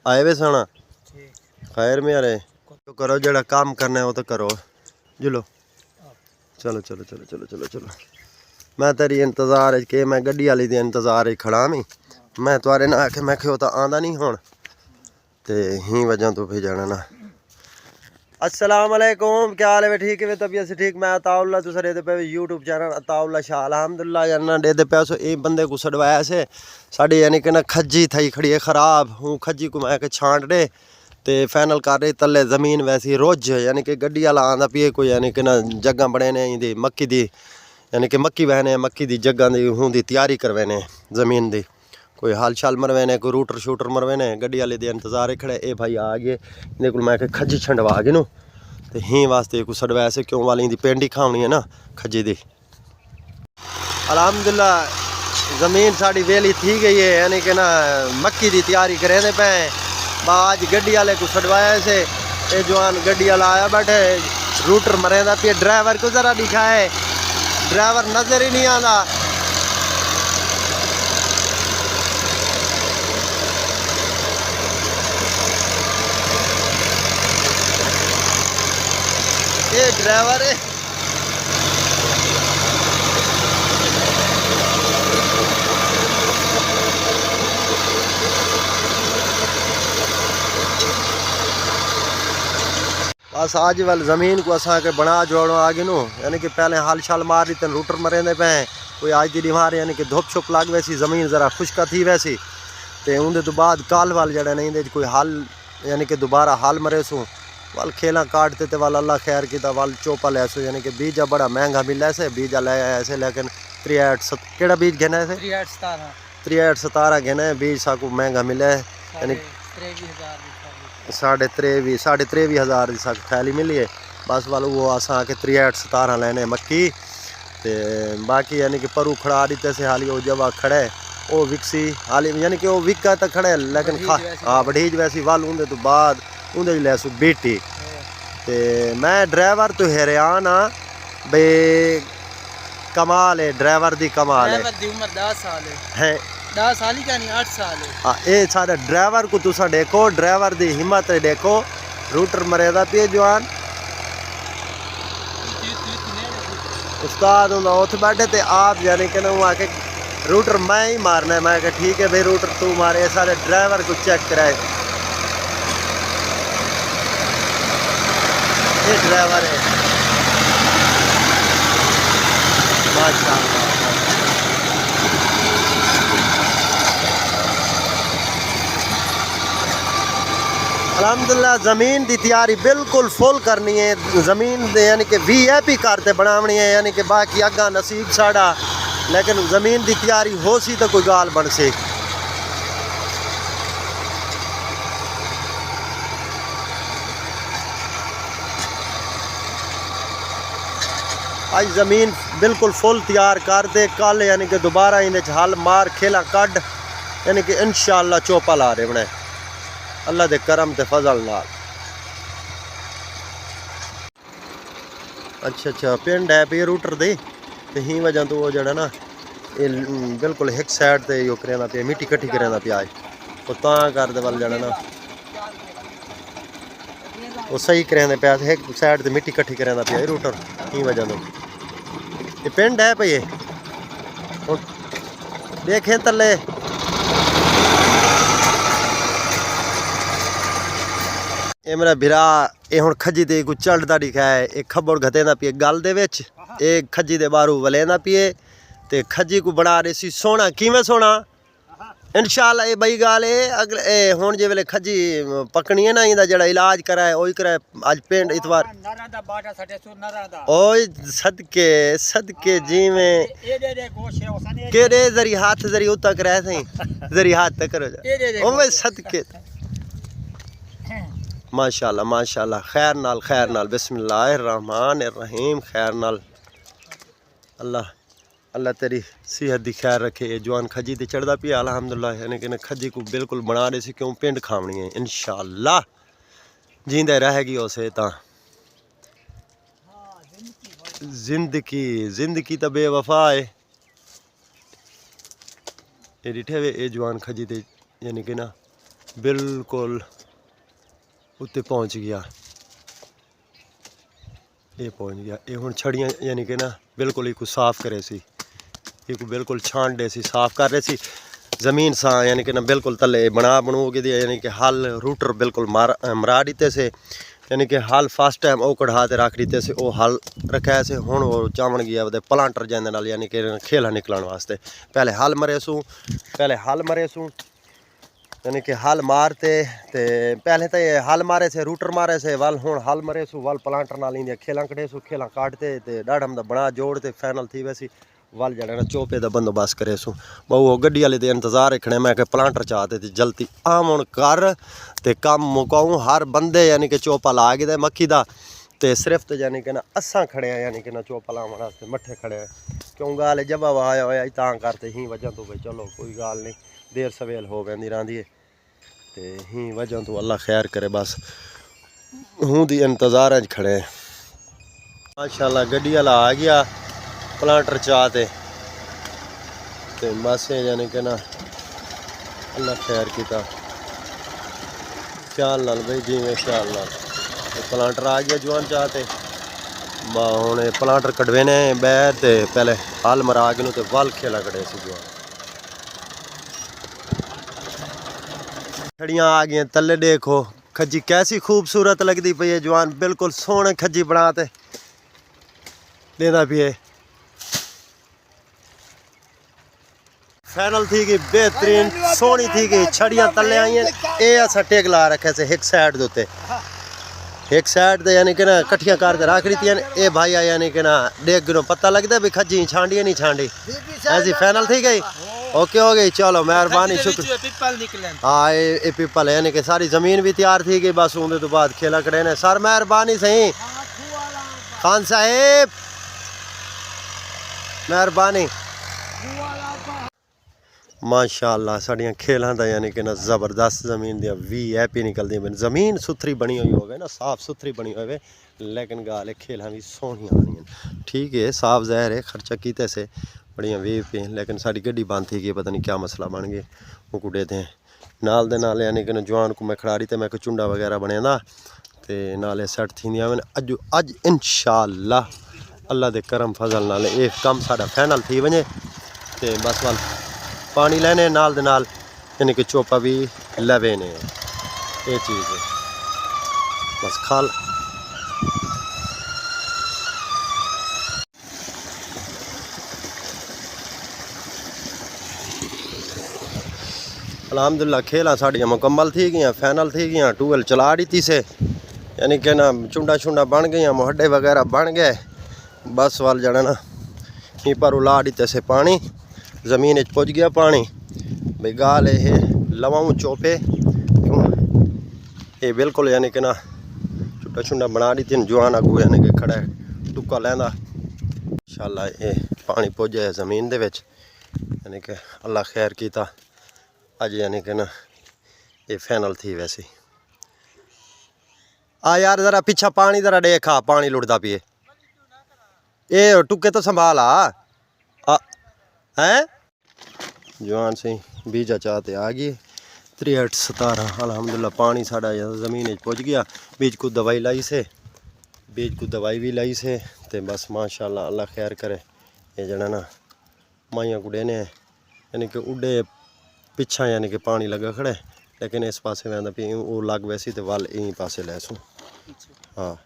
आए वे सोना खैर में अरे तो करो जरा काम करना है वो तो करो जुलो चलो चलो चलो चलो चलो चलो मैं तेरी इंतजार के मैं गड्डी वाली दे इंतजार खड़ा मी मैं तुआरे ना आखे मैं तो आंदा नहीं हुण ते ही वजह तो फिर जाना ना। अस्सलाम वालेकुम क्या हाल है ठीक है तबीयत से ठीक मैं अताउल्ला तुस दे पे यूट्यूब चैनल अताउल्ला शाह अलहमदुलिल्लाह जाना दे पे सो एक बंदे को छड़वाया से साड़ी यानी कि ना खज्जी थी खड़ी है ख़राब हूँ खज्जी को मैं छांट दे ते फाइनल कर रही तले ज़मीन वैसी रोज यानी कि गड्डी वाला आंदा पिए कोई यानी कि ना जगह बने ने मक्की दी यानी कि मक्की बहने मक्की दी जगह दी हूँ दी तैयारी करवेने ज़मीन दी कोई हाल शाल मरवेने कोई रूटर शूटर मरवेने गड्डी वाले दे इंतजार खड़े ए भाई आ गए इन्हें को मैं खज्जी छंडवा गए नो तो ही वास्ते कुछ छड़वाया से क्यों वाली दी पेंडी खावनी है ना खज्जी दी। अलहमदुलिल्लाह ज़मीन साड़ी वेली थी गई है यानी कि ना मक्की दी तैयारी करें पे आज गड्डी वाले को छड़वाया से ये जवान गड्डी वाला आया बैठे रूटर मरेंदा पे ड्राइवर को ज़रा दिखाए ड्राइवर नज़र ही नहीं आता। ये ड्राइवर है बस आज वाल ज़मीन को असा के बना जोड़ो आगे नो यानी कि पहले हाल शाल मार रही तन रूटर मरेंदे पे कोई आज दी बीमार यानी कि धुप छुप लग वैसी ज़मीन ज़रा खुशका थी वैसी तो उनके तो बाद काल वाल जड़ा नहीं कोई हाल यानी कि दोबारा हाल मरे सो वाल खेला काटते थे वाल अल्लाह खैर की वाल चोपा ले सो यानी कि बीजा बड़ा महंगा मिला से बीजा ले ऐसे लेकिन 63 केड़ा बीज घेना है 63 घेना है बीज साकू महंगा मिला है यानी 23,500 की साक थैली मिली है बस वाल वो असा के 63 लेने मक्की ते बाकी यानी कि परू खड़ा दीते से हाली वो जवा खड़े वो विकसी हाली यानी कि वो विका तो खड़े लेकिन हाँ बढ़ीज वैसी वाल उनके तो बाद उनके ले सो बेटी ते मैं ड्राइवर तो हैरान हाँ बे कमाल है ड्राइवर दी कमाल है उम्र 10 साल है 10 साल ही क्या नहीं 8 साल है हाँ ये सारे ड्राइवर को तुसा देखो ड्राइवर दी हिम्मत देखो रूटर मरेदा पिए जवान उस्ताद उठ बैठे थे आप यानी कि ना आके रूटर मैं ही मारना है मैं कहा ठीक है भाई रूटर तू मारे सारे ड्राइवर को चेक कराए ये ड्राइवर है माशाअल्लाह अलहमदुलिल्लाह ज़मीन की तैयारी बिल्कुल फुल करनी है ज़मीन यानी कि VIP करते बनावनी है यानी कि बाकी अगा नसीब साड़ा लेकिन ज़मीन की तैयारी हो सी तो कोई गाल बन सी। आज ज़मीन बिल्कुल फुल तैयार कर दे कल यानी कि दोबारा इन्हें हल मार खेला कड यानी कि इंशाअल्लाह चौपा ला रहे बने अल्लाह दे करम ते फजल नाल। अच्छा पिंड है पे रूटर दे ते ही वजह तो वो जड़ा ना ये बिल्कुल एक साइड ते यो करेंदा पे मिट्टी कट्ठी करेंदा पे आज तो ता कर दे वाल जड़ा ना वो सही करेंदे पे एक साइड ते मिट्टी कट्ठी करेंदा पे रूटर ही वजह तो ये पिंड है पे ये देखें तले ये मेरा भिरा ये हुण खज्जी ते कुछ चढ़दा दिखा है एक खब्बड़ घतेंदा पिए गल दे विच एक खज्जी दे बारू वलेंदा पिए ते खज्जी को बना रही सी सोना किवें सोना इंशाअल्लाह ये बई गाल है अगले हुण जे वेले खज्जी पकनी है ना इंदा जड़ा इलाज कराए ओही कराए आज पिंड इतवार ओए सदके सदके जिवें केड़े जरी हाथ जरी उतक रहे सही जरी हाथ तक करो ओए सदके माशाअल्लाह माशाअल्लाह खैर नाल बिस्मिल्लाहिर्रहमानिर्रहीम खैर नाल अल्लाह अल्लाह तेरी सेहत दी खैर रखे ये जवान खजी ते चढ़दा पिया अल्हम्दुलिल्लाह यानी कि खजी को बिल्कुल बना रहे सी क्यों पिंड खावनी है इंशाअल्लाह जींदे रहेगी उसे ता जिंदगी तो बेवफा है ये डिठे वे ये जवान खजी ते यानी कि ना बिल्कुल उत्ते पहुँच गया, ये पहुँच गया। ये हुण छड़ियाँ यानी कि ना बिल्कुल ही साफ करे सी, ये बिल्कुल छान डे सी, साफ कर रहे सी ज़मीन सा यानी कि ना बिल्कुल तले बना बनू के दिया, यानी कि हल रूटर बिल्कुल मरा दीते से, यानी कि हल फर्स्ट टाइम वो कढ़ा के रख दीते से, वो हल रखा से हुण वो चावन गया वे प्लांटर जाने नाल यानी कि खेला निकलन वास्ते। पहले हल मरे सूँ यानी कि हल मारते ते पहले तो ये हल मारे से रूटर मारे से वल हुण हल मरे सू वल प्लांटर नाल इंदिया खेला कढ़े सू, खेला काटते ते डाढ़म दा बना जोड़ते फाइनल थी वैसी वल जड़ा ना चोपे दा बंदोबस्त करे सू। बहु गड्डी वाले दे इंतजार रखने, मैं कि प्लांटर चाहते थे जल्दी आम हुण कर ते कम मुकाऊं। हर बंदे यानी कि चोपा ला गए मक्खी दा ते सिर्फ तो यानी कि ना असां खड़े हैं यानी कि ना चोपा लावन वास्ते मट्ठे खड़े हैं, क्यों गाल जब आया होया तां करते ही वजह तो भाई चलो कोई गाल नहीं, देर सवेल हो पैंदी रहिंदी है ते ही वजह तो अल्लाह खैर करे। बस हूँ दी इंतज़ार च खड़े हैं। माशाल्लाह गड्डी वाला आ गया प्लांटर चाहते ते बस यानी कि ना अल्लाह खैर किया ख्याल नाल भाई जिमें ख्याल नाल प्लांटर आ गया जवान चाहते हुण प्लांटर कटवे ने बैर ते पहले हल मरा के तो वल खेला कड़े से जवान छड़ियाँ आ गई तले देखो खज्जी कैसी खूबसूरत लगती पई है जवान, बिल्कुल सोहने खज्जी बनाते देना भी है। फाइनल थी कि बेहतरीन सोहनी थी कि छड़ियाँ तले आई हैं। ये असा टेक ला रखे से एक साइड दे उत्ते, एक साइड दे यानी कि ना कट्ठियां करके रख दी थी। ये भाई यानी कि ना देख गिनो पता लगता भी खज्जी छांडी है नहीं छांडी, ऐसी फाइनल थी गई ओके हो गई। चलो मेहरबानी शुक्र। हाँ ये पीपल है यानी कि सारी ज़मीन भी तैयार थी गई, बस उनके तो बाद खेला कड़े ने। सर मेहरबानी सही खान साहेब मेहरबानी। माशाअल्लाह साड़ियाँ खेलों का यानी कि ना ज़बरदस्त ज़मीन दियाँ VIP निकलती हैं। ज़मीन सुथरी बनी हुई होवे ना, साफ सुथरी बनी हुई, लेकिन गाल खेलों भी सोहनियां आनी ठीक है। साफ ज़ाहिर है खर्चा किते से बड़िया VIP, लेकिन साड़ी गड्डी बंद थी गई, पता नहीं क्या मसला बन गए वो कुड़े थे नाल दे नाल यानी कि जवान को मैं खिलाड़ी तो मैं कोई चुंडा वगैरह बने ते नाले सैट थी अज इंशाअल्लाह अल्लाह दे करम फजल नाल ये कम साड़ा फाइनल थी वने ते बस वाल पानी लेने नाल दे नाल यानी कि चोपा भी लवे ने, ये चीज़ है बस खाल। अल्हम्दुलिल्लाह खेला साड़ियाँ मुकम्मल थी गई, फाइनल थी गई, टूवेल चला दी से यानी कि ना चुंडा चुंडा बन गई, मोहड्डे वगैरह बन गए। बस वाल जड़ा ना ही पर उला दीते से पानी ज़मीन पुज गया पानी भाई गाल ये लवाऊँ चोपे क्यों ये बिल्कुल यानी कि ना चुंडा चुंडा बना दी थी जवान अगू यानी कि खड़ा टुक्का लैंदा इंशाअल्लाह ये पानी पुज जाए ज़मीन दे विच यानी कि अल्लाह खैर किया अज यानी कि ना ये फाइनल थी। वैसे आ यार ज़रा पीछा पानी ज़रा देखा पानी लुटता पिए ये टुक्के तो संभाल हैं जवान से बीजा चाहते आ गए 63 17 अल्हम्दुलिल्लाह पानी साड़ा ज़मीन पुज गया। बीज को दवाई लाई से, बीज को दवाई भी लाई से ते बस माशाअल्लाह अल्लाह खैर करे। ये जड़ा ना माइया गुड़े ने यानी कि उड़े पिछा यानी कि पानी लगा खड़े, लेकिन इस पासे मैं वो लग वैसी तो वल यहीं पासे लैसूँ। हाँ